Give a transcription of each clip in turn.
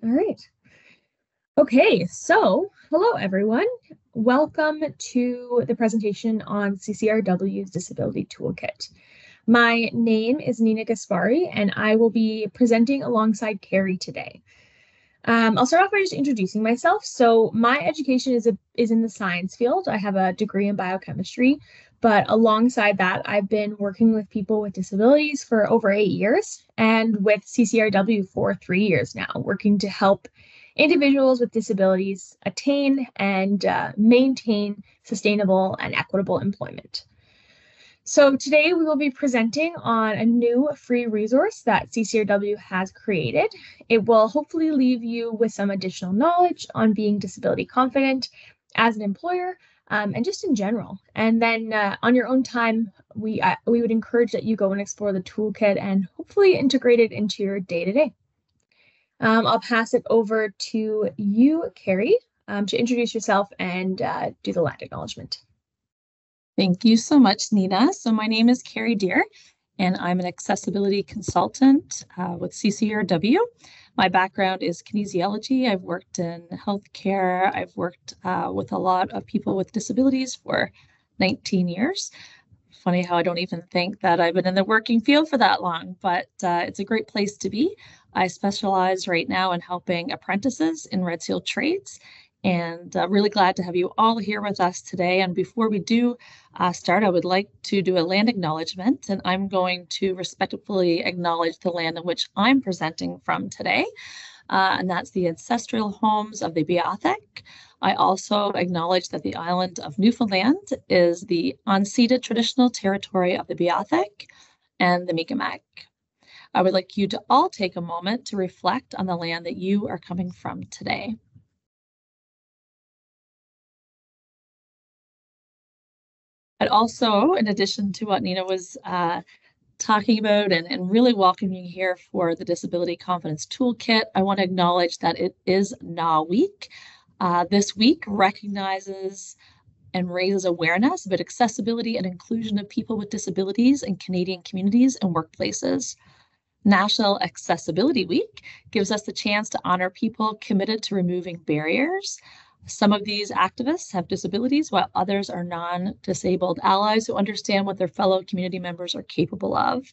All right. Okay, so hello everyone. Welcome to the presentation on CCRW's Disability Toolkit. My name is Nina Gaspari, and I will be presenting alongside Carrie today. I'll start off by just introducing myself. So my education is in the science field. I have a degree in biochemistry, but alongside that, I've been working with people with disabilities for over 8 years and with CCRW for 3 years now, working to help individuals with disabilities attain and maintain sustainable and equitable employment. So today we will be presenting on a new free resource that CCRW has created. It will hopefully leave you with some additional knowledge on being disability confident as an employer and just in general. And then on your own time, we would encourage that you go and explore the toolkit and hopefully integrate it into your day-to-day. I'll pass it over to you, Carrie, to introduce yourself and do the land acknowledgement. Thank you so much, Nina. So my name is Carrie Deer, and I'm an accessibility consultant with CCRW. My background is kinesiology. I've worked in healthcare. I've worked with a lot of people with disabilities for 19 years. Funny how I don't even think that I've been in the working field for that long, but it's a great place to be. I specialize right now in helping apprentices in red seal trades, and really glad to have you all here with us today. And before we do start, I would like to do a land acknowledgement, and I'm going to respectfully acknowledge the land in which I'm presenting from today, and that's the ancestral homes of the Beothuk. I also acknowledge that the island of Newfoundland is the unceded traditional territory of the Beothuk and the Mi'kmaq. I would like you to all take a moment to reflect on the land that you are coming from today. I'd also, in addition to what Nina was talking about and really welcoming you here for the Disability Confidence Toolkit, I want to acknowledge that it is NAAW Week. This week recognizes and raises awareness about accessibility and inclusion of people with disabilities in Canadian communities and workplaces. National Accessibility Week gives us the chance to honor people committed to removing barriers. Some of these activists have disabilities, while others are non-disabled allies who understand what their fellow community members are capable of.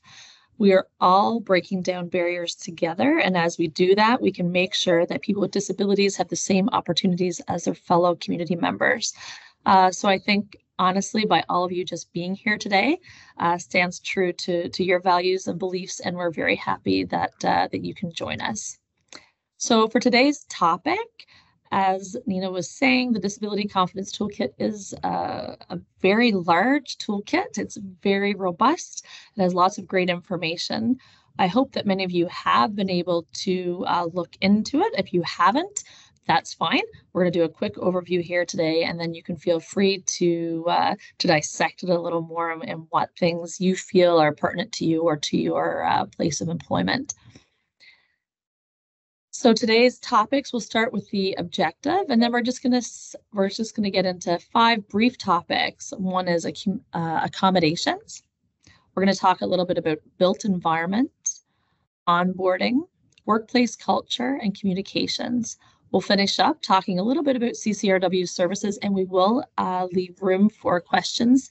We are all breaking down barriers together, and as we do that, we can make sure that people with disabilities have the same opportunities as their fellow community members. So I think, honestly, by all of you just being here today, stands true to your values and beliefs, and we're very happy that you can join us. So for today's topic, as Nina was saying, the Disability Confidence Toolkit is a very large toolkit. It's very robust. It has lots of great information. I hope that many of you have been able to look into it. If you haven't, that's fine. We're going to do a quick overview here today, and then you can feel free to dissect it a little more and what things you feel are pertinent to you or to your place of employment. So today's topics, we'll start with the objective, and then we're just going to get into 5 brief topics. One is accommodations. We're going to talk a little bit about built environment, onboarding, workplace culture, and communications. We'll finish up talking a little bit about CCRW services, and we will leave room for questions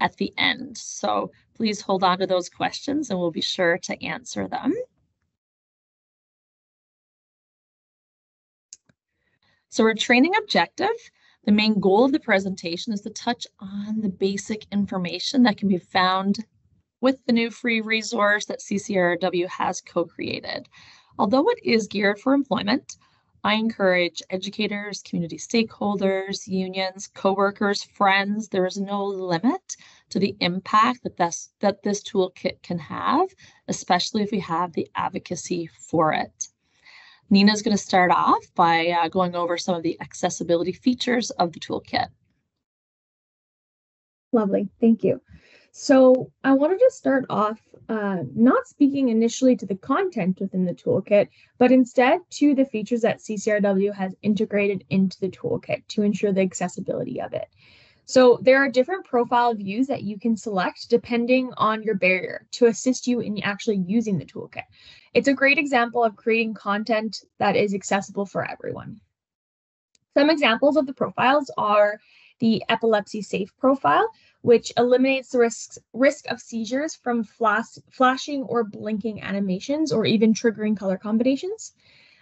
at the end. So please hold on to those questions, and we'll be sure to answer them. So our training objective, the main goal of the presentation is to touch on the basic information that can be found with the new free resource that CCRW has co-created. Although it is geared for employment, I encourage educators, community stakeholders, unions, coworkers, friends. There is no limit to the impact that this toolkit can have, especially if we have the advocacy for it. Nina's going to start off by going over some of the accessibility features of the toolkit. Lovely, thank you. So I wanted to start off not speaking initially to the content within the toolkit, but instead to the features that CCRW has integrated into the toolkit to ensure the accessibility of it. So there are different profile views that you can select depending on your barrier to assist you in actually using the toolkit. It's a great example of creating content that is accessible for everyone. Some examples of the profiles are the epilepsy safe profile, which eliminates the risk of seizures from flashing or blinking animations or even triggering color combinations.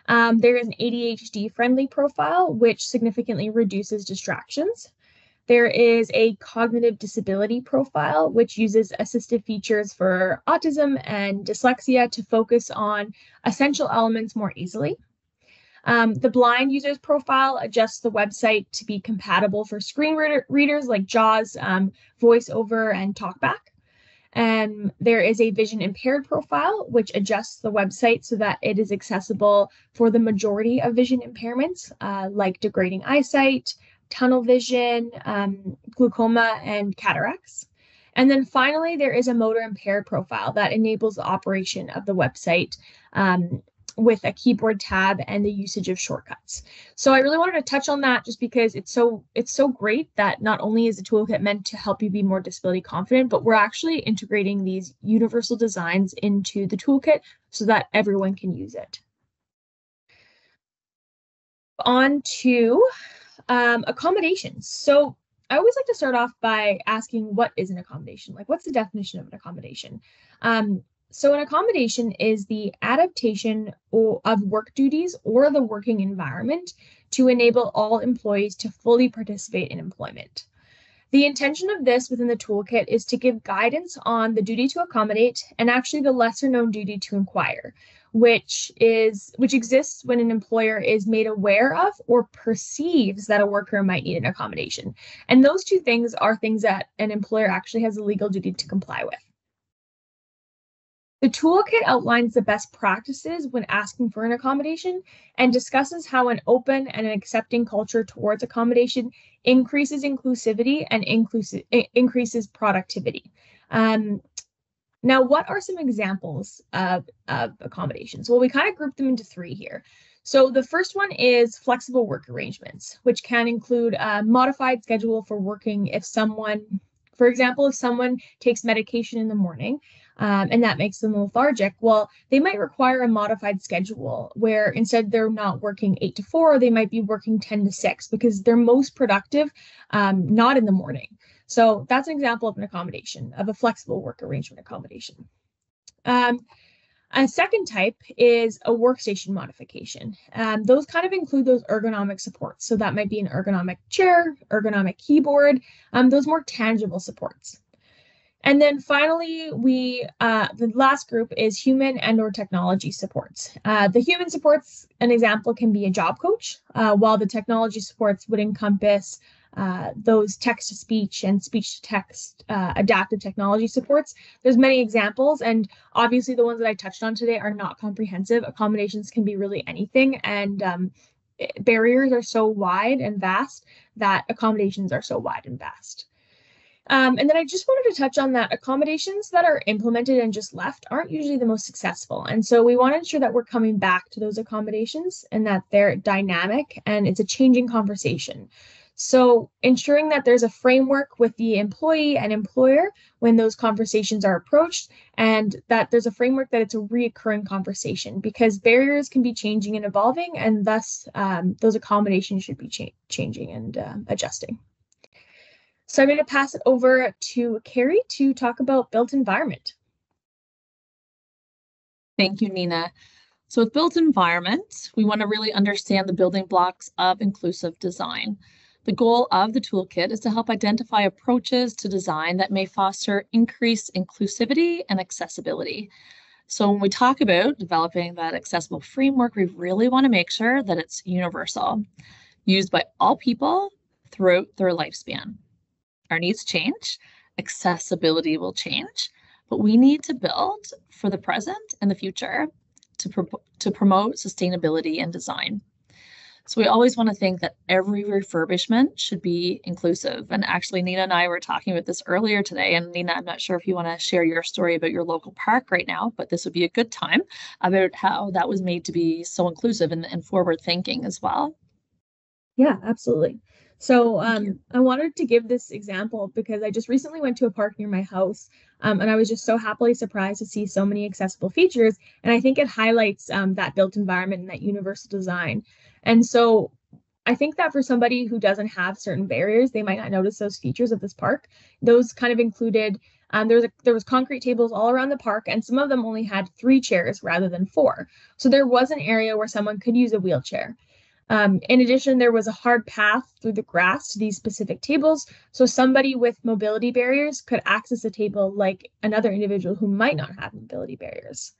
There is an ADHD friendly profile, which significantly reduces distractions. There is a cognitive disability profile, which uses assistive features for autism and dyslexia to focus on essential elements more easily. The blind user's profile adjusts the website to be compatible for screen readers like JAWS, VoiceOver, and TalkBack. And there is a vision impaired profile, which adjusts the website so that it is accessible for the majority of vision impairments, like degrading eyesight, tunnel vision, glaucoma, and cataracts. And then finally, there is a motor impaired profile that enables the operation of the website with a keyboard tab and the usage of shortcuts. So I really wanted to touch on that just because it's so great that not only is the toolkit meant to help you be more disability confident, but we're actually integrating these universal designs into the toolkit so that everyone can use it. On to accommodations. So I always like to start off by asking, what is an accommodation? Like, what's the definition of an accommodation? So an accommodation is the adaptation of work duties or the working environment to enable all employees to fully participate in employment. The intention of this within the toolkit is to give guidance on the duty to accommodate and actually the lesser known duty to inquire, which exists when an employer is made aware of or perceives that a worker might need an accommodation. And those two things are things that an employer actually has a legal duty to comply with. The toolkit outlines the best practices when asking for an accommodation and discusses how an open and an accepting culture towards accommodation increases inclusivity and increases productivity. Now, what are some examples of accommodations? Well, we kind of group them into three here. So the first one is flexible work arrangements, which can include a modified schedule for working if someone, for example, if someone takes medication in the morning, and that makes them lethargic, well, they might require a modified schedule where instead they're not working 8 to 4, they might be working 10 to 6 because they're most productive not in the morning. So that's an example of an accommodation, of a flexible work arrangement accommodation. A second type is a workstation modification. Those kind of include those ergonomic supports. So that might be an ergonomic chair, ergonomic keyboard, those more tangible supports. And then finally, the last group is human and or technology supports. The human supports, an example can be a job coach, while the technology supports would encompass those text-to-speech and speech-to-text adaptive technology supports. There's many examples, and obviously the ones that I touched on today are not comprehensive. Accommodations can be really anything, and barriers are so wide and vast that accommodations are so wide and vast. And then I just wanted to touch on that accommodations that are implemented and just left aren't usually the most successful. And so we want to ensure that we're coming back to those accommodations and that they're dynamic and it's a changing conversation. So ensuring that there's a framework with the employee and employer when those conversations are approached, and that there's a framework that it's a reoccurring conversation, because barriers can be changing and evolving, and thus those accommodations should be changing and adjusting. So I'm going to pass it over to Carrie to talk about built environment. Thank you, Nina. So with built environment, we want to really understand the building blocks of inclusive design. The goal of the toolkit is to help identify approaches to design that may foster increased inclusivity and accessibility. So when we talk about developing that accessible framework, we really want to make sure that it's universal, used by all people throughout their lifespan. Our needs change, accessibility will change, but we need to build for the present and the future to promote sustainability in design. So we always want to think that every refurbishment should be inclusive. And actually, Nina and I were talking about this earlier today. And Nina, I'm not sure if you want to share your story about your local park right now, but this would be a good time about how that was made to be so inclusive and forward thinking as well. Yeah, absolutely. So Thank you. I wanted to give this example because I just recently went to a park near my house, and I was just so happily surprised to see so many accessible features. And I think it highlights that built environment and that universal design. And so I think that for somebody who doesn't have certain barriers, they might not notice those features of this park. Those kind of included there was concrete tables all around the park, and some of them only had 3 chairs rather than 4. So there was an area where someone could use a wheelchair. In addition, there was a hard path through the grass to these specific tables, so somebody with mobility barriers could access a table like another individual who might not have mobility barriers.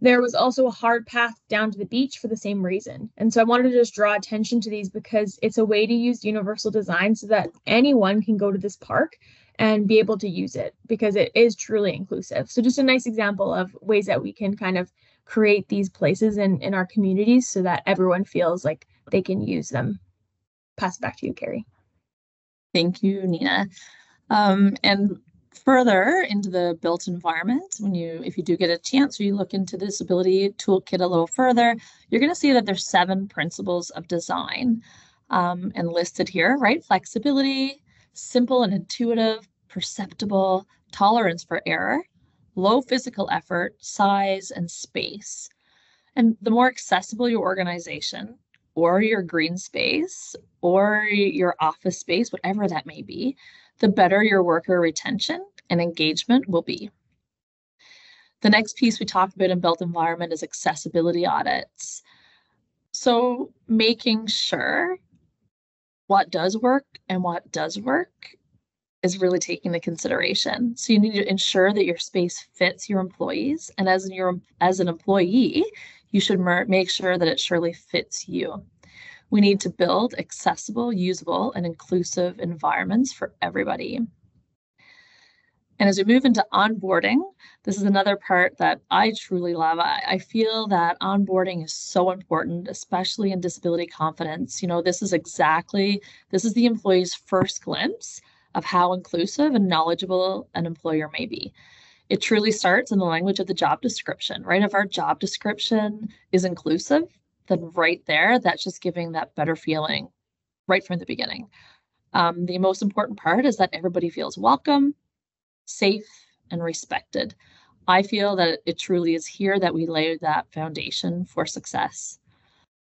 There was also a hard path down to the beach for the same reason. And so I wanted to just draw attention to these because it's a way to use universal design so that anyone can go to this park and be able to use it because it is truly inclusive. So just a nice example of ways that we can kind of create these places in our communities so that everyone feels like they can use them. Pass it back to you, Carrie. Thank you, Nina. And further into the built environment, if you do get a chance or you look into the disability toolkit a little further, you're going to see that there's 7 principles of design and listed here, right? Flexibility, simple and intuitive, perceptible, tolerance for error, low physical effort, size, and space. And the more accessible your organization or your green space or your office space, whatever that may be, the better your worker retention and engagement will be. The next piece we talk about in built environment is accessibility audits. So making sure what does work and what does work is really taken into consideration. So you need to ensure that your space fits your employees, and as an employee, you should make sure that it surely fits you. We need to build accessible, usable, and inclusive environments for everybody. And as we move into onboarding, this is another part that I truly love. I feel that onboarding is so important, especially in disability confidence. This is the employee's first glimpse of how inclusive and knowledgeable an employer may be. It truly starts in the language of the job description, right? If our job description is inclusive, then right there, that's just giving that better feeling right from the beginning. The most important part is that everybody feels welcome, safe, and respected. I feel that it truly is here that we lay that foundation for success.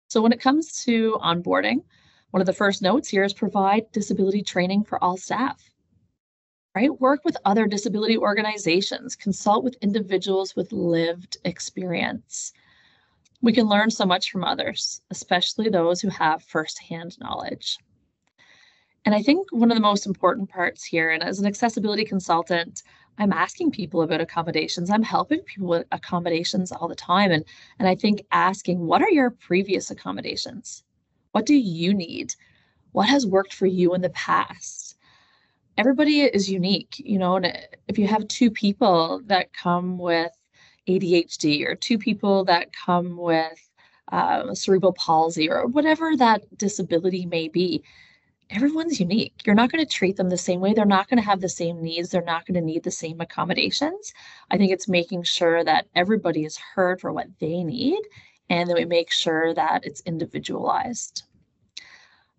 So when it comes to onboarding, one of the first notes here is provide disability training for all staff. Right? Work with other disability organizations, consult with individuals with lived experience. We can learn so much from others, especially those who have firsthand knowledge. And I think one of the most important parts here, and as an accessibility consultant, I'm asking people about accommodations. I'm helping people with accommodations all the time. And I think asking, what are your previous accommodations? What do you need? What has worked for you in the past? Everybody is unique, and if you have 2 people that come with ADHD or 2 people that come with cerebral palsy or whatever that disability may be, everyone's unique. You're not going to treat them the same way. They're not going to have the same needs. They're not going to need the same accommodations. I think it's making sure that everybody is heard for what they need and that we make sure that it's individualized.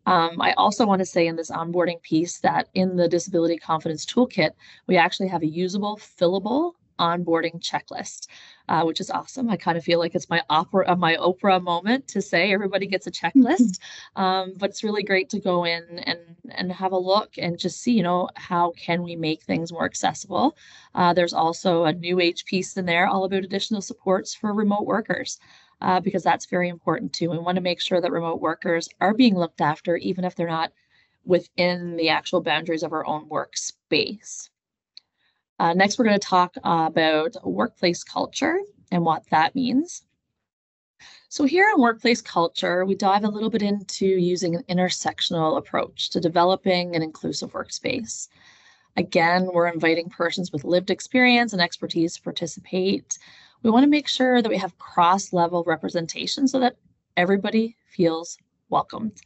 I also want to say in this onboarding piece that in the Disability Confidence Toolkit, we actually have a usable, fillable onboarding checklist, which is awesome. I kind of feel like it's my Oprah moment to say everybody gets a checklist, but it's really great to go in and have a look and just see, how can we make things more accessible. There's also a new age piece in there all about additional supports for remote workers. Because that's very important too. We want to make sure that remote workers are being looked after, even if they're not within the actual boundaries of our own workspace. Next, we're going to talk about workplace culture and what that means. So here in workplace culture, we dive a little bit into using an intersectional approach to developing an inclusive workspace. Again, we're inviting persons with lived experience and expertise to participate. We want to make sure that we have cross-level representation so that everybody feels welcomed.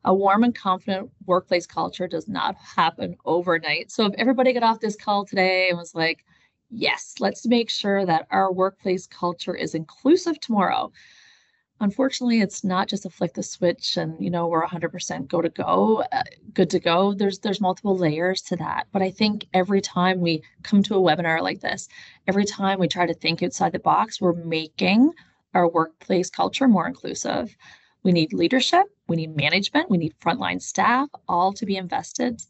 A warm and confident workplace culture does not happen overnight. So if everybody got off this call today and was like, yes, let's make sure that our workplace culture is inclusive tomorrow, unfortunately, it's not just a flick the switch and we're 100% good to go. There's multiple layers to that. But I think every time we come to a webinar like this, every time we try to think outside the box, we're making our workplace culture more inclusive. We need leadership, we need management, we need frontline staff, all to be invested.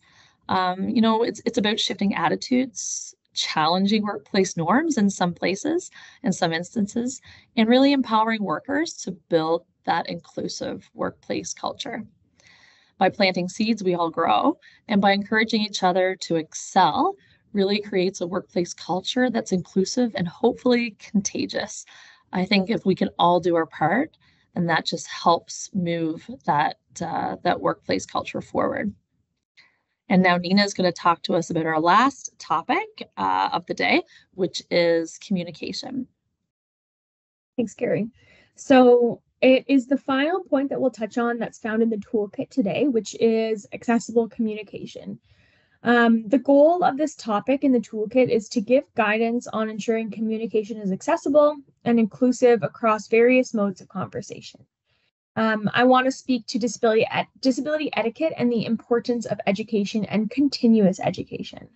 It's about shifting attitudes, challenging workplace norms in some places, in some instances, and really empowering workers to build that inclusive workplace culture. By planting seeds, we all grow, and by encouraging each other to excel, really creates a workplace culture that's inclusive and hopefully contagious. I think if we can all do our part, then that just helps move that workplace culture forward. And now Nina is going to talk to us about our last topic of the day, which is communication. Thanks, Carrie. So it is the final point that we'll touch on that's found in the toolkit today, which is accessible communication. The goal of this topic in the toolkit is to give guidance on ensuring communication is accessible and inclusive across various modes of conversation. I want to speak to disability etiquette and the importance of education and continuous education.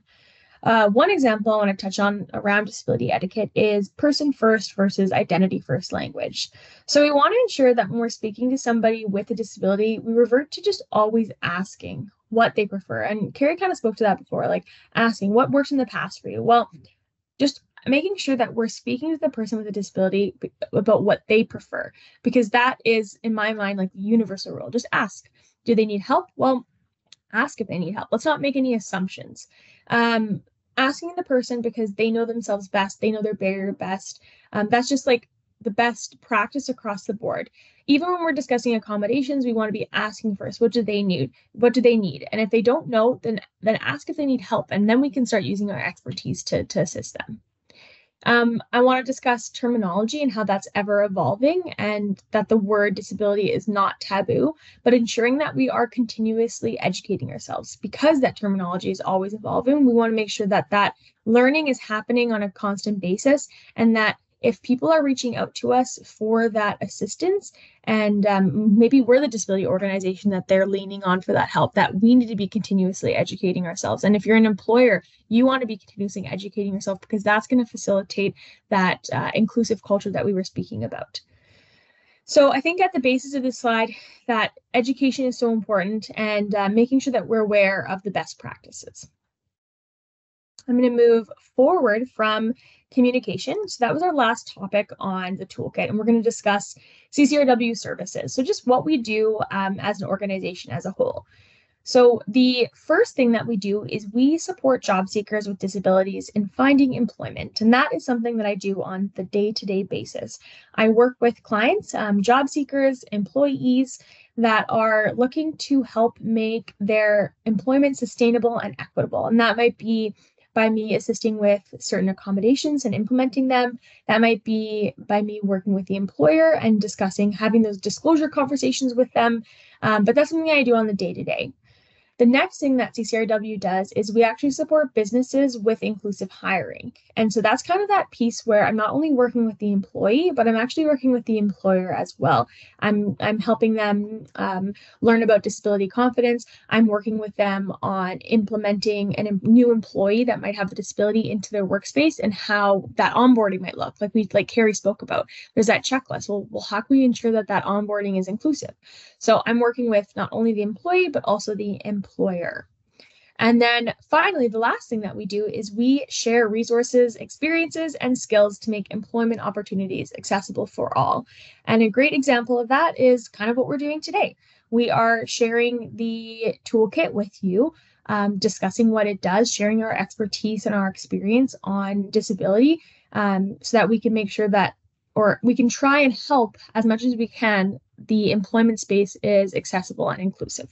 One example I want to touch on around disability etiquette is person first versus identity first language. So we want to ensure that when we're speaking to somebody with a disability, we revert to just always asking what they prefer. And Carrie kind of spoke to that before, like asking what works in the past for you. Well, just making sure that we're speaking to the person with a disability about what they prefer, because that is, in my mind, like the universal rule. Just ask, do they need help? Well, ask if they need help. Let's not make any assumptions. Asking the person because they know themselves best, they know their barrier best. That's just like the best practice across the board. Even when we're discussing accommodations, we want to be asking first, what do they need? What do they need? And if they don't know, then ask if they need help, and then we can start using our expertise to assist them. I want to discuss terminology and how that's ever evolving, and that the word disability is not taboo, but ensuring that we are continuously educating ourselves because that terminology is always evolving. We want to make sure that that learning is happening on a constant basis, and that if people are reaching out to us for that assistance, and maybe we're the disability organization that they're leaning on for that help, that we need to be continuously educating ourselves. And if you're an employer, you want to be continuously educating yourself, because that's going to facilitate that inclusive culture that we were speaking about. So I think at the basis of this slide, that education is so important, and making sure that we're aware of the best practices. I'm going to move forward from communication. So that was our last topic on the toolkit, and we're going to discuss CCRW services. So just what we do as an organization as a whole. So the first thing that we do is we support job seekers with disabilities in finding employment. And that is something that I do on the day-to-day basis. I work with clients, job seekers, employees that are looking to help make their employment sustainable and equitable. And that might be by me assisting with certain accommodations and implementing them. That might be by me working with the employer and discussing, having those disclosure conversations with them. But that's something I do on the day-to-day. The next thing that CCRW does is we actually support businesses with inclusive hiring. And so that's kind of that piece where I'm not only working with the employee, but I'm actually working with the employer as well. I'm helping them learn about disability confidence. I'm working with them on implementing a new employee that might have a disability into their workspace, and how that onboarding might look. Like Carrie spoke about, there's that checklist. Well, how can we ensure that that onboarding is inclusive? So I'm working with not only the employee, but also the employer. And then finally, the last thing that we do is we share resources, experiences, and skills to make employment opportunities accessible for all. And a great example of that is kind of what we're doing today. We are sharing the toolkit with you, discussing what it does, sharing our expertise and our experience on disability, so that we can make sure that, or we can try and help as much as we can, the employment space is accessible and inclusive.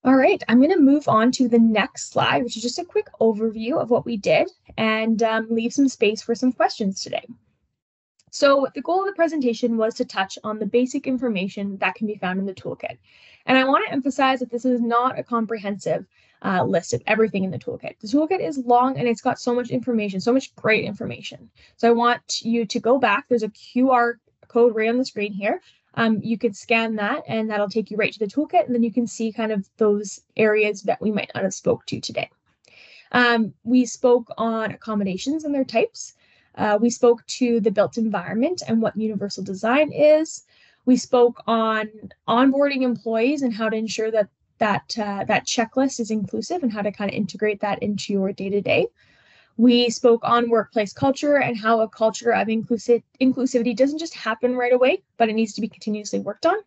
All right, I'm going to move on to the next slide, which is just a quick overview of what we did, and leave some space for some questions today. So the goal of the presentation was to touch on the basic information that can be found in the toolkit. And I want to emphasize that this is not a comprehensive list of everything in the toolkit. The toolkit is long and it's got so much information, so much great information. So I want you to go back. There's a QR code right on the screen here. You can scan that and that'll take you right to the toolkit. And then you can see kind of those areas that we might not have spoke to today. We spoke on accommodations and their types. We spoke to the built environment and what universal design is. We spoke on onboarding employees and how to ensure that that checklist is inclusive and how to kind of integrate that into your day-to-day. We spoke on workplace culture and how a culture of inclusivity doesn't just happen right away, but it needs to be continuously worked on.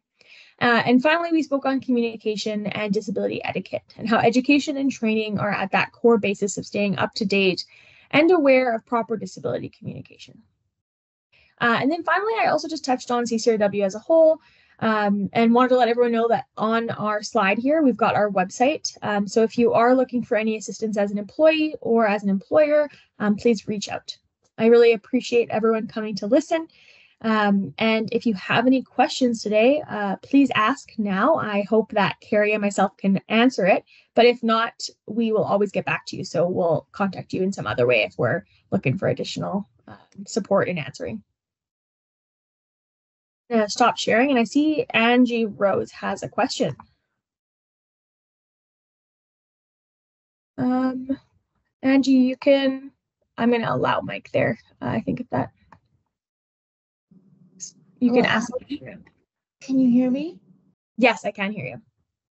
And finally, we spoke on communication and disability etiquette and how education and training are at that core basis of staying up to date and aware of proper disability communication. And then finally, I also just touched on CCRW as a whole and wanted to let everyone know that on our slide here, we've got our website. So if you are looking for any assistance as an employee or as an employer, please reach out. I really appreciate everyone coming to listen. And if you have any questions today, please ask now. I hope that Carrie and myself can answer it. But if not, we will always get back to you. So we'll contact you in some other way if we're looking for additional support in answering. I'm gonna stop sharing, and I see Angie Rose has a question. Angie, you can, I'm going to allow Mike there. I think if that, you can ask. Can you hear me? Yes, I can hear you.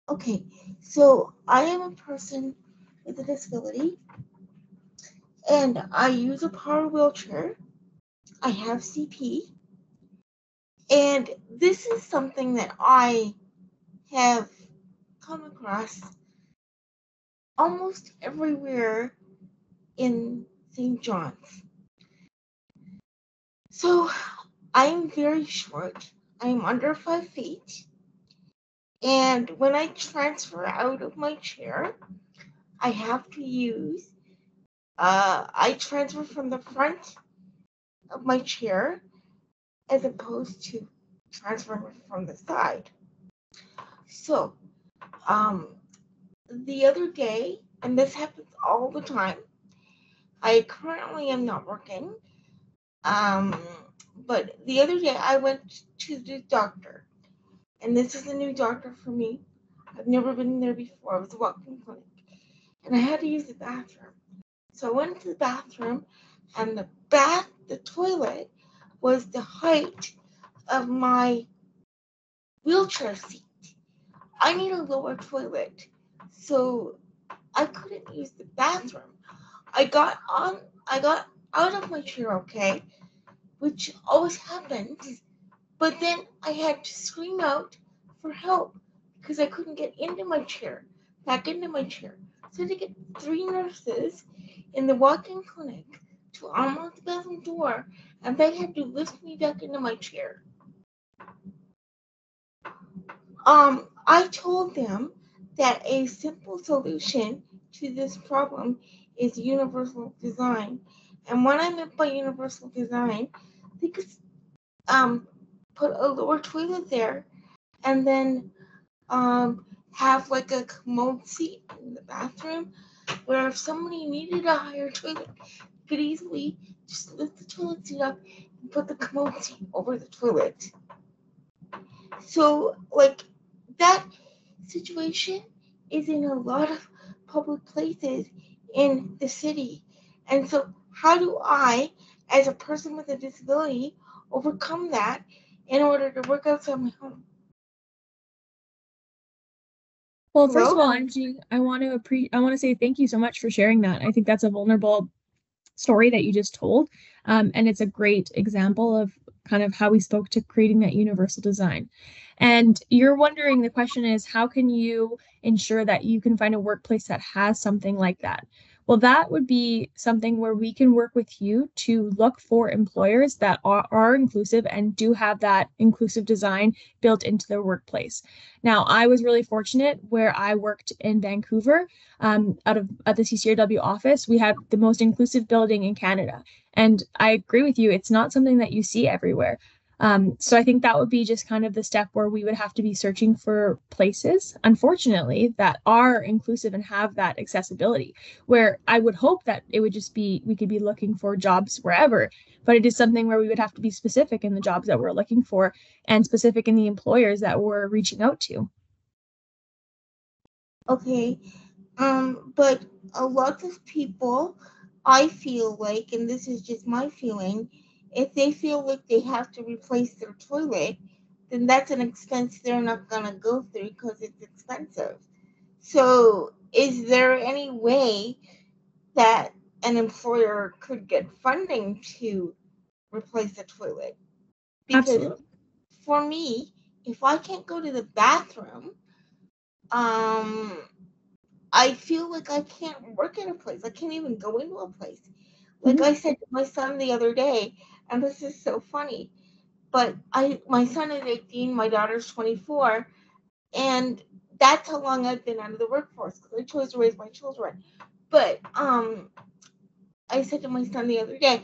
Okay, so I am a person with a disability, and I use a power wheelchair. I have CP, and this is something that I have come across almost everywhere in St. John's. So I am very short. I am under 5 feet. And when I transfer out of my chair, I have to use, I transfer from the front of my chair as opposed to transferring from the side. So, the other day, and this happens all the time, I currently am not working, but the other day I went to the doctor, and this is a new doctor for me. I've never been there before. It was a walk-in clinic, and I had to use the bathroom. So I went to the bathroom, and the toilet was the height of my wheelchair seat. I need a lower toilet, so I couldn't use the bathroom. I got out of my chair, okay, which always happens, but then I had to scream out for help because I couldn't get back into my chair. So I had to get 3 nurses in the walk-in clinic to unlock the bathroom door, and they had to lift me back into my chair. I told them that a simple solution to this problem is universal design. And what I meant by universal design, they could put a lower toilet there and then have like a commode seat in the bathroom where if somebody needed a higher toilet, you could easily just lift the toilet seat up and put the commode seat over the toilet. So, like, that situation is in a lot of public places in the city. And so how do I, as a person with a disability, overcome that in order to work outside my home? Well, first of all, Angie, I want to say thank you so much for sharing that. I think that's a vulnerable story that you just told. And it's a great example of kind of how we spoke to creating that universal design. And you're wondering, the question is, how can you ensure that you can find a workplace that has something like that? Well, that would be something where we can work with you to look for employers that are inclusive and do have that inclusive design built into their workplace. Now, I was really fortunate where I worked in Vancouver, out of at the CCRW office. We had the most inclusive building in Canada. And I agree with you, it's not something that you see everywhere. So I think that would be just kind of the step where we would have to be searching for places, unfortunately, that are inclusive and have that accessibility. Where I would hope that it would just be, we could be looking for jobs wherever, but it is something where we would have to be specific in the jobs that we're looking for and specific in the employers that we're reaching out to. Okay. But a lot of people, I feel like, and this is just my feeling, if they feel like they have to replace their toilet, then that's an expense they're not gonna go through because it's expensive. So, is there any way that an employer could get funding to replace the toilet? Because Absolutely. for me, if I can't go to the bathroom, um, I feel like I can't work in a place. I can't even go into a place. Like Mhm. I said to my son the other day, and this is so funny, but my son is 18, my daughter's 24, and that's how long I've been out of the workforce because I chose to raise my children. But I said to my son the other day,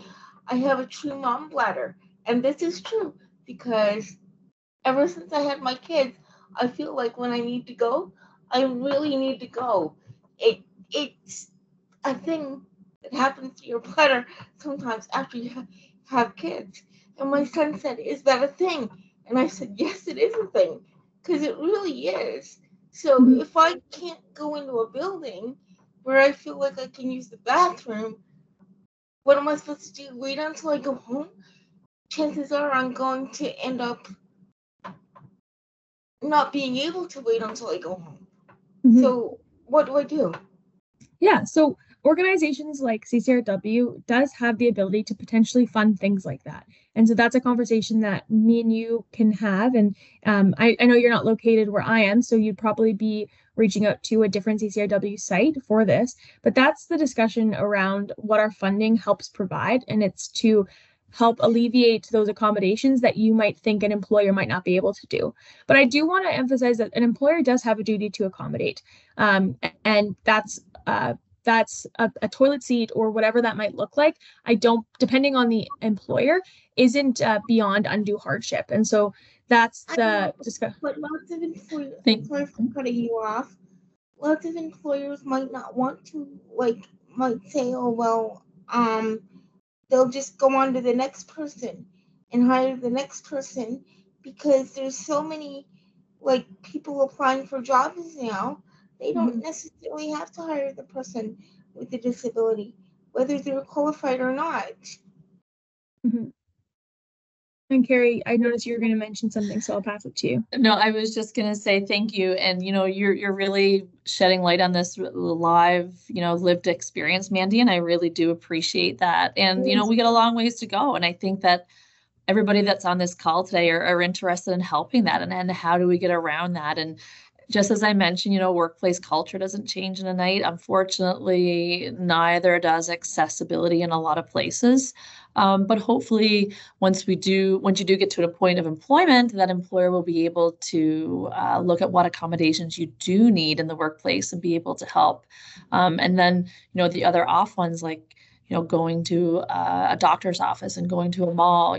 I have a true mom bladder, and this is true because ever since I had my kids, I feel like when I need to go, I really need to go. It it's a thing that happens to your bladder sometimes after you have kids. And my son said, "Is that a thing?" And I said, "Yes, it is a thing, because it really is." So Mhm. if I can't go into a building where I feel like I can use the bathroom, what am I supposed to do? Wait until I go home? Chances are I'm going to end up not being able to wait until I go home. Mhm. So what do I do? Yeah, so organizations like CCRW does have the ability to potentially fund things like that. And so that's a conversation that me and you can have. And I know you're not located where I am, so you'd probably be reaching out to a different CCRW site for this. But that's the discussion around what our funding helps provide. And it's to help alleviate those accommodations that you might think an employer might not be able to do. But I do want to emphasize that an employer does have a duty to accommodate. And that's a toilet seat or whatever that might look like. I don't, depending on the employer, isn't beyond undue hardship. And so that's I the know, discuss. but lots of employers, Thank, sorry for cutting you off, lots of employers might not want to, like, might say, oh, well, they'll just go on to the next person and hire the next person because there's so many, like, people applying for jobs now. They don't Mhm, necessarily have to hire the person with a disability, whether they're qualified or not. mhm. And Carrie, I noticed you were going to mention something, so I'll pass it to you. no, I was just gonna say thank you, and you're really shedding light on this live, lived experience, Mandy, and I really do appreciate that. And we got a long ways to go, and I think that everybody that's on this call today are interested in helping that, and how do we get around that? And just as I mentioned, workplace culture doesn't change in a night. Unfortunately, neither does accessibility in a lot of places. But hopefully, once you do get to a point of employment, that employer will be able to look at what accommodations you do need in the workplace and be able to help. And then, the other off ones like, going to a doctor's office and going to a mall,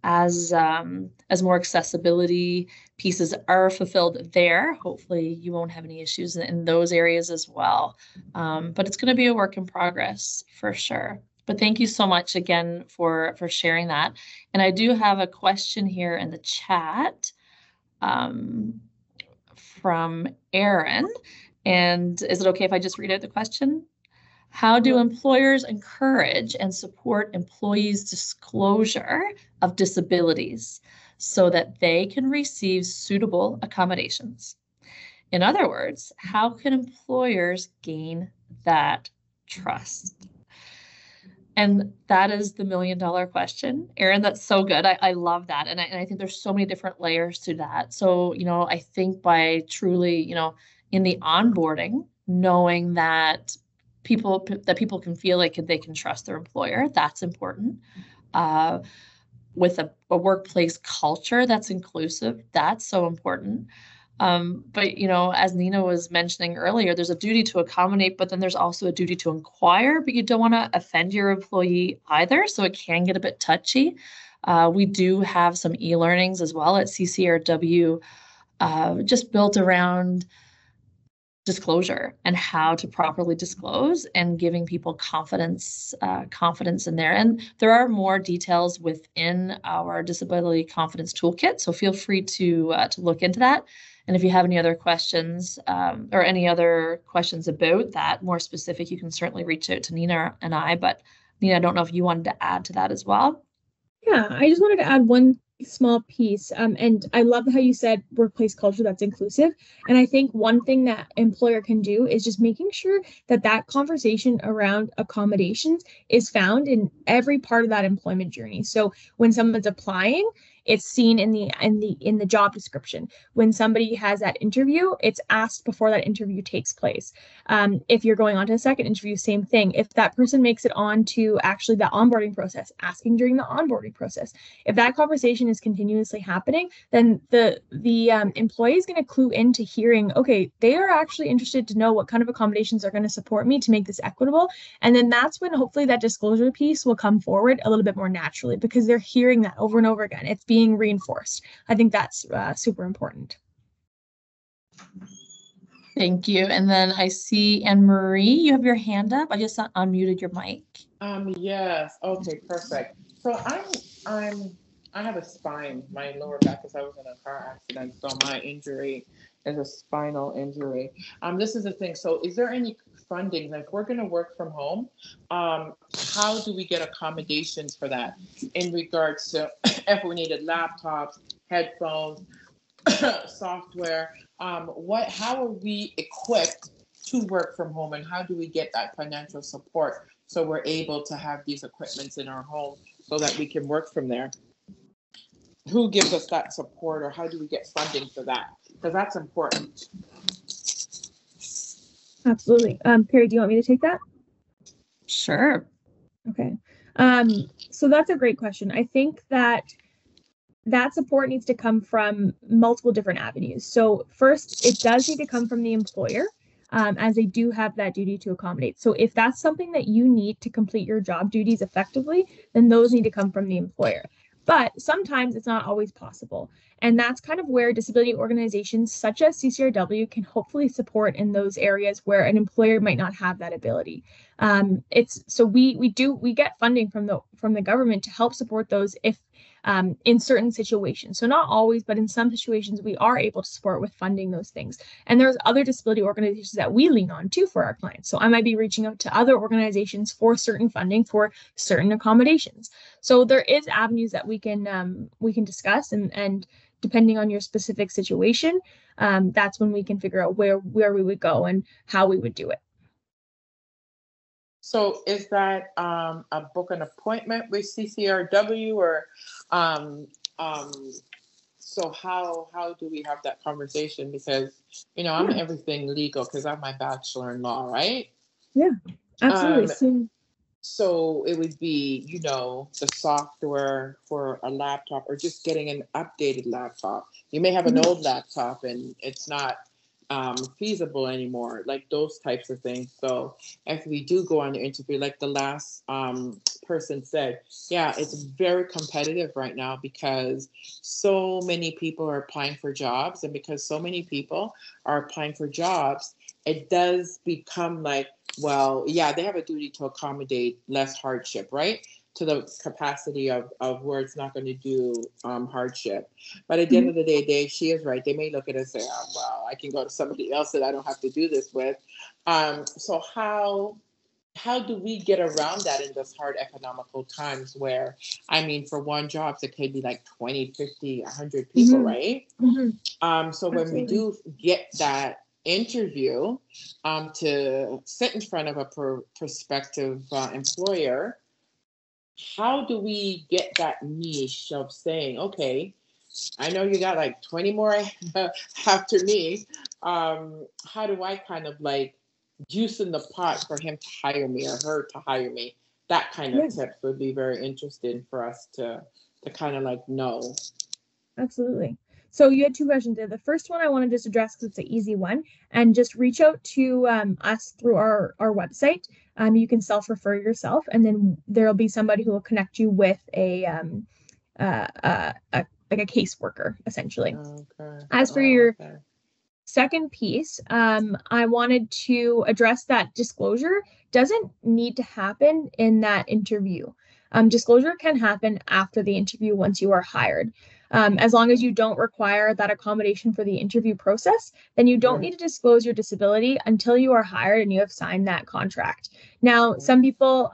as more accessibility pieces are fulfilled there, hopefully you won't have any issues in those areas as well. But it's going to be a work in progress for sure. But thank you so much again for sharing that. And I do have a question here in the chat um, from Aaron. And is it okay if I just read out the question? How do employers encourage and support employees' disclosure of disabilities so that they can receive suitable accommodations? In other words, how can employers gain that trust? And that is the $1 million question. Erin, that's so good. I love that. And I think there's so many different layers to that. So, I think by truly, in the onboarding, knowing that people can feel like they can trust their employer. That's important. With a workplace culture that's inclusive, that's so important. But as Nina was mentioning earlier, there's a duty to accommodate, but then there's also a duty to inquire, but you don't want to offend your employee either, so it can get a bit touchy. We do have some e-learnings as well at CCRW, just built around disclosure and how to properly disclose and giving people confidence in there. And there are more details within our disability confidence toolkit, so feel free to look into that. And if you have any other questions or any other questions about that, more specific, you can certainly reach out to Nina and I. But Nina, I don't know if you wanted to add to that as well. Yeah, I just wanted to add one small piece. And I love how you said workplace culture that's inclusive. And I think one thing that employer can do is just making sure that that conversation around accommodations is found in every part of that employment journey. So when someone's applying, it's seen in the job description. When somebody has that interview, it's asked before that interview takes place. If you're going on to a second interview, same thing. If that person makes it on to actually the onboarding process, asking during the onboarding process. If that conversation is continuously happening, then the employee is going to clue into hearing, okay, they are actually interested to know what kind of accommodations are going to support me to make this equitable. And then that's when hopefully that disclosure piece will come forward a little bit more naturally because they're hearing that over and over again. It's being reinforced. I think that's super important. Thank you. And then I see Anne-Marie, you have your hand up. I just unmuted your mic. Yes. Okay, perfect. So I have a spine. My lower back, because I was in a car accident, so my injury is a spinal injury. This is the thing. So is there any funding? Like, if we're going to work from home, how do we get accommodations for that in regards to if we needed laptops, headphones, software? How are we equipped to work from home, and how do we get that financial support so we're able to have these equipments in our home so that we can work from there? Who gives us that support, or how do we get funding for that? Because that's important. Absolutely. Perry, do you want me to take that? Sure. Okay. So that's a great question. I think that support needs to come from multiple different avenues. So first, it does need to come from the employer, as they do have that duty to accommodate. So if that's something that you need to complete your job duties effectively, then those need to come from the employer. But sometimes it's not always possible. And that's kind of where disability organizations such as CCRW can hopefully support in those areas where an employer might not have that ability. We get funding from the government to help support those if in certain situations. So not always, but in some situations we are able to support with funding those things. And there's other disability organizations that we lean on too for our clients. So I might be reaching out to other organizations for certain funding for certain accommodations. So there is avenues that we can discuss, and depending on your specific situation, that's when we can figure out where we would go and how we would do it. So is that a book an appointment with CCRW, or so how do we have that conversation? Because I'm everything legal because I have my bachelor in law, right? Yeah, absolutely. So it would be, the software for a laptop, or just getting an updated laptop. You may have an old laptop and it's not feasible anymore, like those types of things. So if we do go on the interview, like the last person said, it's very competitive right now because so many people are applying for jobs. And because so many people are applying for jobs, it does become like, well, they have a duty to accommodate less hardship, right? To the capacity of where it's not going to do hardship. But at the end of the day, she is right. They may look at it and say, oh, well, I can go to somebody else that I don't have to do this with. So how do we get around that in this hard economical times where, for one job, it could be like 20, 50, 100 people, right? So when we do get that interview to sit in front of a prospective employer, how do we get that niche of saying, okay, I know you got like 20 more after me. How do I kind of like juice in the pot for him to hire me or her to hire me. That kind of tips would be very interesting for us to kind of like know. Absolutely. So you had two questions there. The first one I want to just address because it's an easy one, and just reach out to us through our website. You can self-refer yourself, and then there'll be somebody who will connect you with a like a caseworker, essentially. Okay. As for your second piece, I wanted to address that disclosure doesn't need to happen in that interview. Disclosure can happen after the interview once you are hired. As long as you don't require that accommodation for the interview process, then you don't need to disclose your disability until you are hired and you have signed that contract. Now, some people,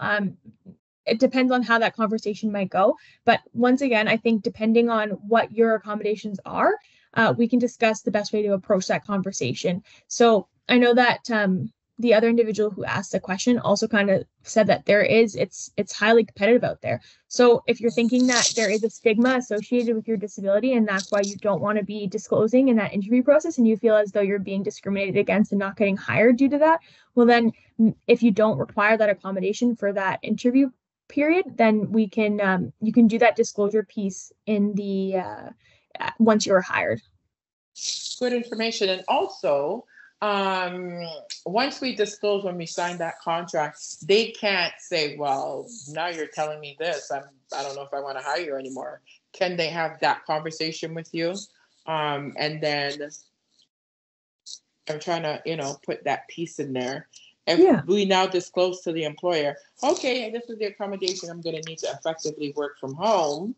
it depends on how that conversation might go. But once again, I think depending on what your accommodations are, we can discuss the best way to approach that conversation. So I know that the other individual who asked the question also kind of said that it's highly competitive out there. So if you're thinking that there is a stigma associated with your disability and that's why you don't want to be disclosing in that interview process and you feel as though you're being discriminated against and not getting hired due to that, well then if you don't require that accommodation for that interview period, then we can you can do that disclosure piece in the once you're hired. Good information. And also, once we disclose when we sign that contract, they can't say, well, now you're telling me this. I don't know if I want to hire you anymore. Can they have that conversation with you? And then I'm trying to, put that piece in there. If we now disclose to the employer, okay, this is the accommodation I'm going to need to effectively work from home.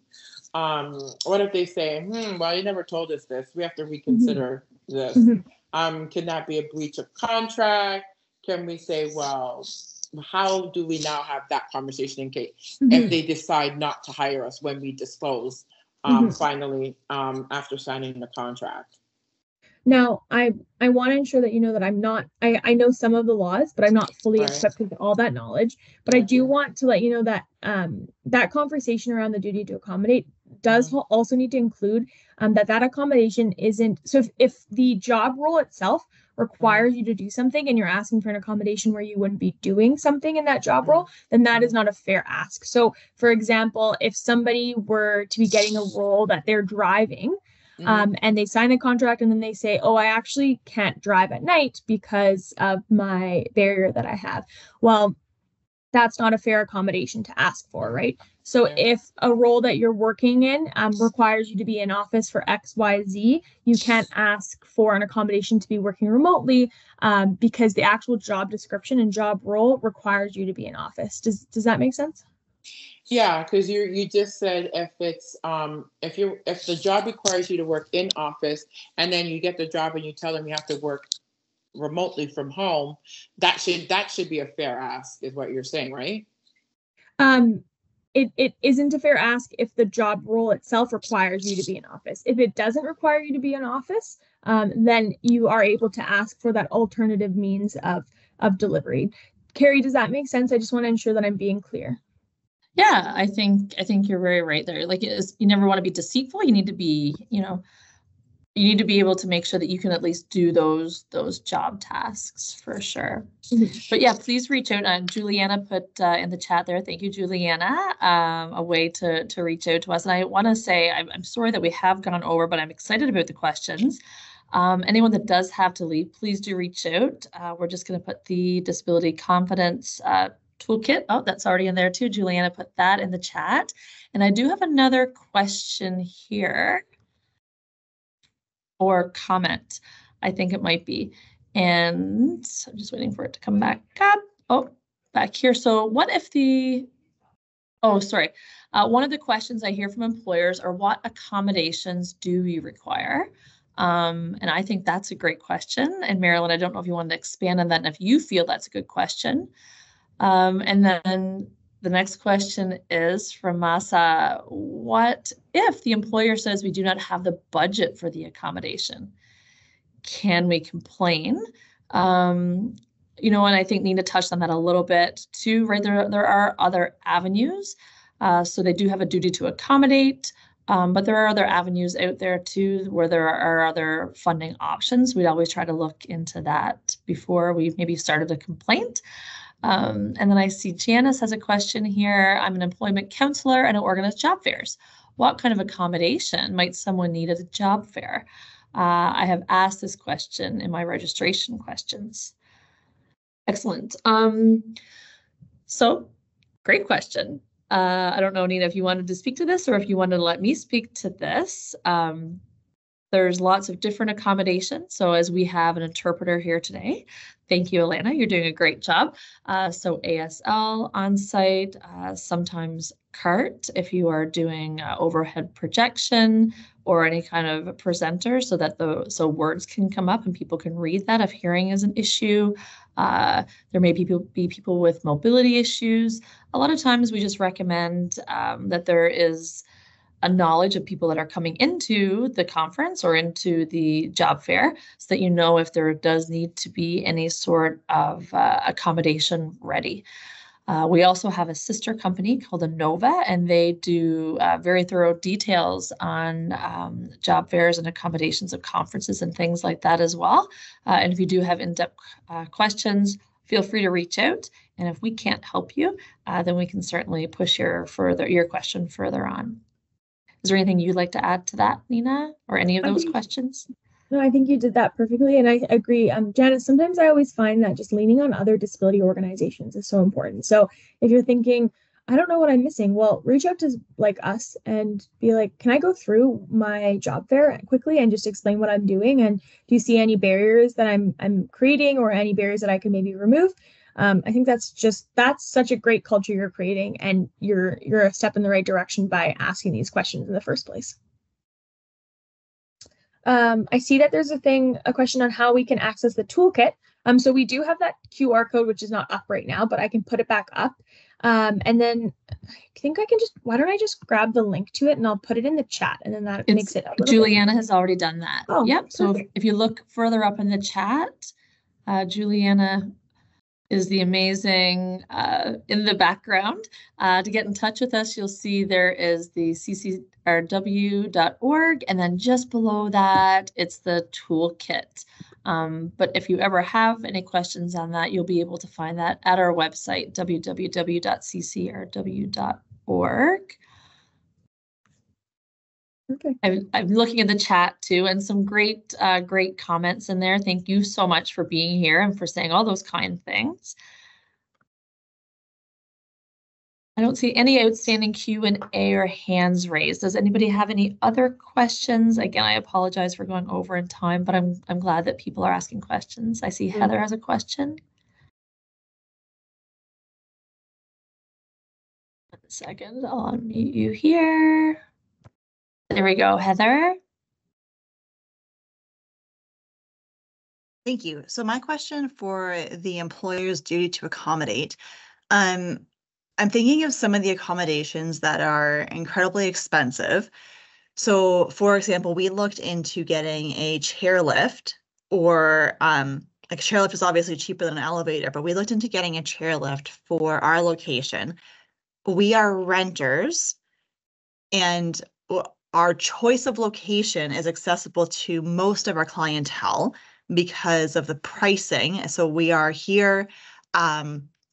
What if they say, well, you never told us this. We have to reconsider this. Can that be a breach of contract? Can we say, well, how do we now have that conversation in case if they decide not to hire us when we disclose finally after signing the contract? Now, I want to ensure that you know that I'm not, I know some of the laws, but I'm not fully equipped with all that knowledge. But I do want to let you know that that conversation around the duty to accommodate does also need to include that accommodation isn't, so if the job role itself requires you to do something and you're asking for an accommodation where you wouldn't be doing something in that job role, then that is not a fair ask. So for example, if somebody were to be getting a role that they're driving, and they sign a contract and then they say, oh, I actually can't drive at night because of my barrier that I have. Well, that's not a fair accommodation to ask for, right? So if a role that you're working in requires you to be in office for X, Y, Z, you can't ask for an accommodation to be working remotely because the actual job description and job role requires you to be in office. Does that make sense? Yeah, because you just said if it's if the job requires you to work in office and then you get the job and you tell them you have to work remotely from home, that should be a fair ask, is what you're saying, right? It isn't a fair ask if the job role itself requires you to be in office. If it doesn't require you to be in office, then you are able to ask for that alternative means of delivery. Carrie, does that make sense? I just want to ensure that I'm being clear. Yeah, I think you're very right there. Like, you never want to be deceitful. You need to be, you need to be able to make sure that you can at least do those job tasks for sure. But yeah, please reach out. Juliana put in the chat there. Thank you, Juliana. A way to reach out to us. And I want to say I'm sorry that we have gone over, but I'm excited about the questions. Anyone that does have to leave, please do reach out. We're just going to put the disability confidence toolkit. Oh, that's already in there too. Juliana put that in the chat. And I do have another question here or comment. I think it might be. And I'm just waiting for it to come back up. Oh, back here. So what if one of the questions I hear from employers are, what accommodations do you require? And I think that's a great question. And Marilyn, I don't know if you wanted to expand on that and if you feel that's a good question. And then the next question is from Masa. What if the employer says we do not have the budget for the accommodation? Can we complain? And I think Nina touched on that a little bit too, right? There are other avenues. So they do have a duty to accommodate. But there are other avenues out there too, where there are other funding options. We'd always try to look into that before we maybe started a complaint. And then I see Janice has a question here. I'm an employment counselor and I organize job fairs. What kind of accommodation might someone need at a job fair? I have asked this question in my registration questions. Excellent. So great question. I don't know, Nina, if you wanted to speak to this or if you wanted to let me speak to this. There's lots of different accommodations. So as we have an interpreter here today, thank you, Elena, you're doing a great job. So ASL on site, sometimes CART if you are doing overhead projection or any kind of presenter so that so words can come up and people can read that if hearing is an issue. There may be people with mobility issues. A lot of times we just recommend that there is a knowledge of people that are coming into the conference or into the job fair so that you know if there does need to be any sort of accommodation ready. We also have a sister company called NAAW, and they do very thorough details on job fairs and accommodations of conferences and things like that as well. And if you do have in-depth questions, feel free to reach out. And if we can't help you, then we can certainly push your question further on. Is there anything you'd like to add to that, Nina, or any of those questions? No, I think you did that perfectly. And I agree. Janice, sometimes I always find that just leaning on other disability organizations is so important. So if you're thinking, I don't know what I'm missing, well, reach out to like us and be like, can I go through my job fair quickly and just explain what I'm doing? And do you see any barriers that I'm creating or any barriers that I can maybe remove? I think that's such a great culture you're creating, and you're a step in the right direction by asking these questions in the first place. I see that there's a question on how we can access the toolkit. So we do have that QR code, which is not up right now, but I can put it back up. And then I think why don't I just grab the link to it and I'll put it in the chat, and then that makes it. Juliana has already done that. Oh, yep. So if you look further up in the chat, Juliana is the amazing in the background. To get in touch with us, you'll see there is the ccrw.org, and then just below that, it's the toolkit. But if you ever have any questions on that, you'll be able to find that at our website, www.ccrw.org. Okay. I'm looking at the chat too, and some great comments in there. Thank you so much for being here and for saying all those kind things. I don't see any outstanding Q&A or hands raised. Does anybody have any other questions? Again, I apologize for going over in time, but I'm glad that people are asking questions. I see Heather has a question. 1 second, I'll unmute you here. There we go, Heather. Thank you. So my question for the employer's duty to accommodate, I'm thinking of some of the accommodations that are incredibly expensive. So for example, we looked into getting a chairlift, or like a chairlift is obviously cheaper than an elevator, but we looked into getting a chairlift for our location. We are renters, and our choice of location is accessible to most of our clientele because of the pricing. So we are here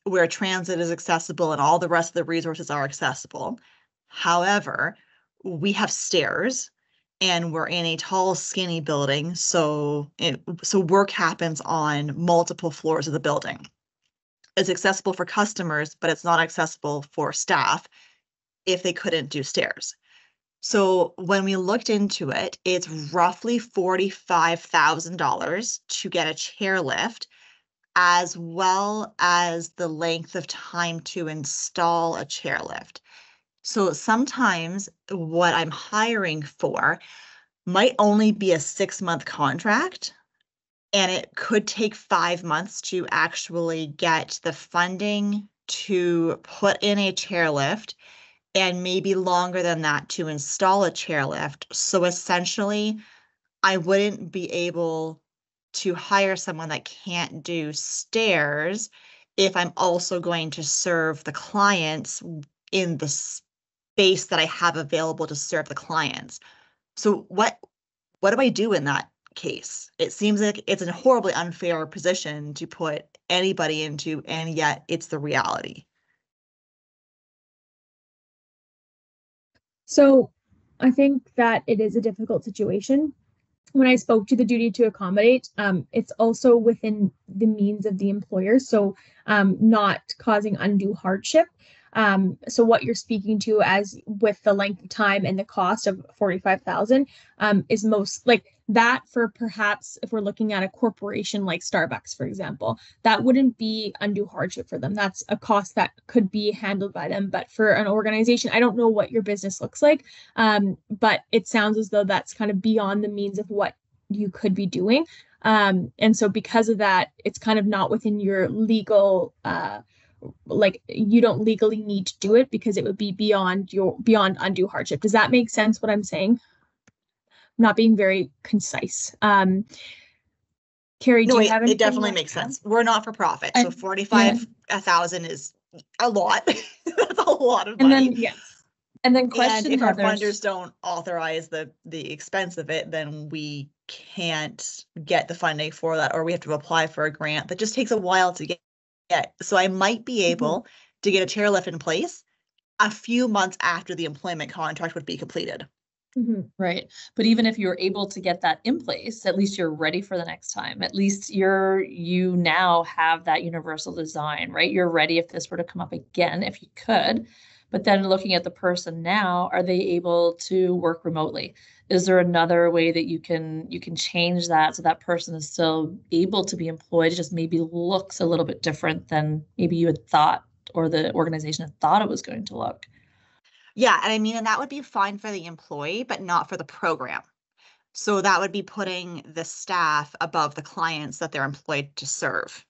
where transit is accessible and all the rest of the resources are accessible. However, we have stairs and we're in a tall, skinny building. So work happens on multiple floors of the building. It's accessible for customers, but it's not accessible for staff if they couldn't do stairs. So when we looked into it, it's roughly $45,000 to get a chairlift, as well as the length of time to install a chairlift. So sometimes what I'm hiring for might only be a 6-month contract, and it could take 5 months to actually get the funding to put in a chairlift, and maybe longer than that to install a chairlift. So essentially, I wouldn't be able to hire someone that can't do stairs if I'm also going to serve the clients in the space that I have available to serve the clients. So what do I do in that case? It seems like it's a horribly unfair position to put anybody into, and yet it's the reality. So I think that it is a difficult situation. When I spoke to the duty to accommodate, it's also within the means of the employer, so not causing undue hardship. So what you're speaking to as with the length of time and the cost of 45,000 is most like that for perhaps if we're looking at a corporation like Starbucks, for example, that wouldn't be undue hardship for them. That's a cost that could be handled by them. But for an organization, I don't know what your business looks like, but it sounds as though that's kind of beyond the means of what you could be doing. And so because of that, it's kind of not within your legal like you don't legally need to do it because it would be beyond undue hardship. Does that make sense what I'm saying? I'm not being very concise. Carrie, No, do you have anything? It definitely makes sense. We're not for profit. So 45,000 is a lot. That's a lot of money. And then yes. And then question, and if our funders don't authorize the expense of it, then we can't get the funding for that, or we have to apply for a grant that just takes a while to get. So I might be able to get a chairlift in place a few months after the employment contract would be completed. Right. But even if you're able to get that in place, at least you're ready for the next time. At least you now have that universal design, right? You're ready if this were to come up again, if you could. But then looking at the person now, are they able to work remotely? Is there another way that you can change that so that person is still able to be employed, just maybe looks a little bit different than maybe you had thought or the organization had thought it was going to look? Yeah, and I mean, and that would be fine for the employee, but not for the program. So that would be putting the staff above the clients that they're employed to serve.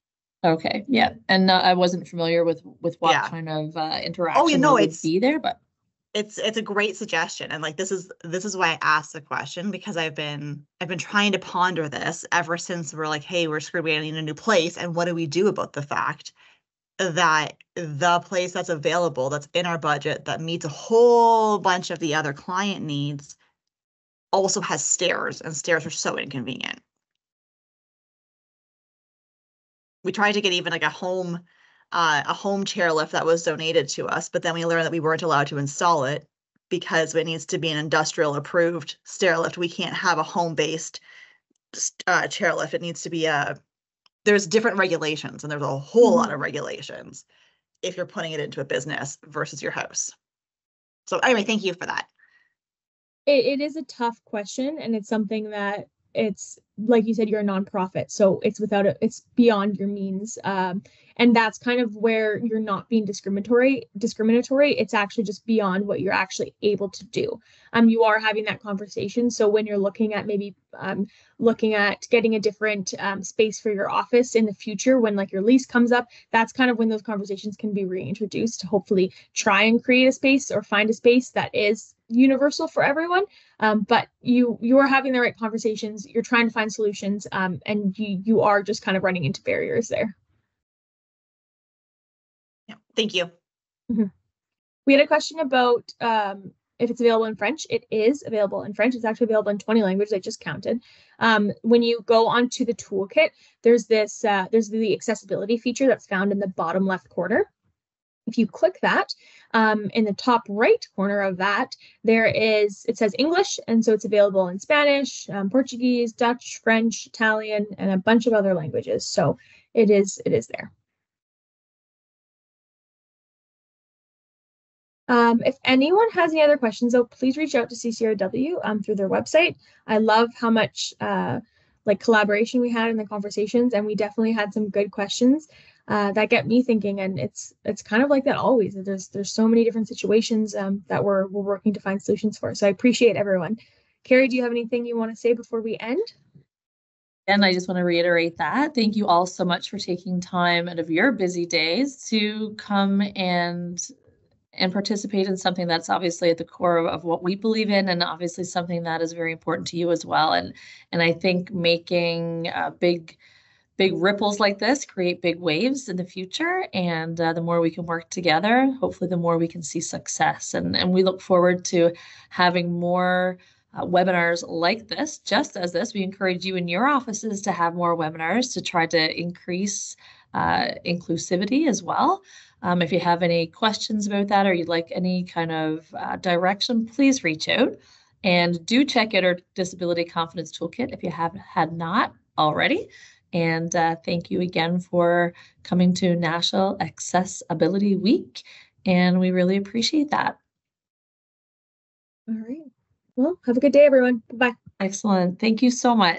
Okay, yeah, and I wasn't familiar with what kind of interaction would be there, but it's a great suggestion, and like this is why I asked the question, because I've been trying to ponder this ever since we're like, hey, we're screwed, we need a new place, and what do we do about the fact that the place that's available, that's in our budget, that meets a whole bunch of the other client needs, also has stairs, and stairs are so inconvenient. We tried to get even like a home chairlift that was donated to us, but then we learned that we weren't allowed to install it because it needs to be an industrial approved stairlift. We can't have a home-based chairlift. It needs to be there's different regulations, and there's a whole lot of regulations if you're putting it into a business versus your house. So anyway, thank you for that. It is a tough question, and it's something that it's like you said, you're a nonprofit, so it's it's beyond your means, and that's kind of where you're not being discriminatory. It's actually just beyond what you're actually able to do. You are having that conversation, so when you're looking at maybe looking at getting a different space for your office in the future, when like your lease comes up, that's kind of when those conversations can be reintroduced to hopefully try and create a space or find a space that is universal for everyone. But you are having the right conversations, you're trying to find solutions, and you are just kind of running into barriers there. Yeah, thank you. We had a question about if it's available in French. It is available in French. It's actually available in 20 languages. I just counted. When you go onto the toolkit, there's the accessibility feature that's found in the bottom left corner. If you click that, in the top right corner of that, it says English, and so it's available in Spanish, Portuguese, Dutch, French, Italian, and a bunch of other languages. So it is there. If anyone has any other questions, though, please reach out to CCRW through their website. I love how much like collaboration we had in the conversations, and we definitely had some good questions that get me thinking. And it's kind of like that always. There's so many different situations that we're working to find solutions for. So I appreciate everyone. Carrie, do you have anything you want to say before we end? And I just want to reiterate that. Thank you all so much for taking time out of your busy days to come and participate in something that's obviously at the core of what we believe in, and obviously something that is very important to you as well. And I think making big big ripples like this create big waves in the future. And the more we can work together, hopefully the more we can see success. And we look forward to having more webinars like this. Just as this, we encourage you in your offices to have more webinars to try to increase inclusivity as well. If you have any questions about that, or you'd like any kind of direction, please reach out. And do check out our Disability Confidence Toolkit if you had not already. And thank you again for coming to National Accessibility Week. And we really appreciate that. All right. Well, have a good day, everyone. Bye-bye. Excellent. Thank you so much.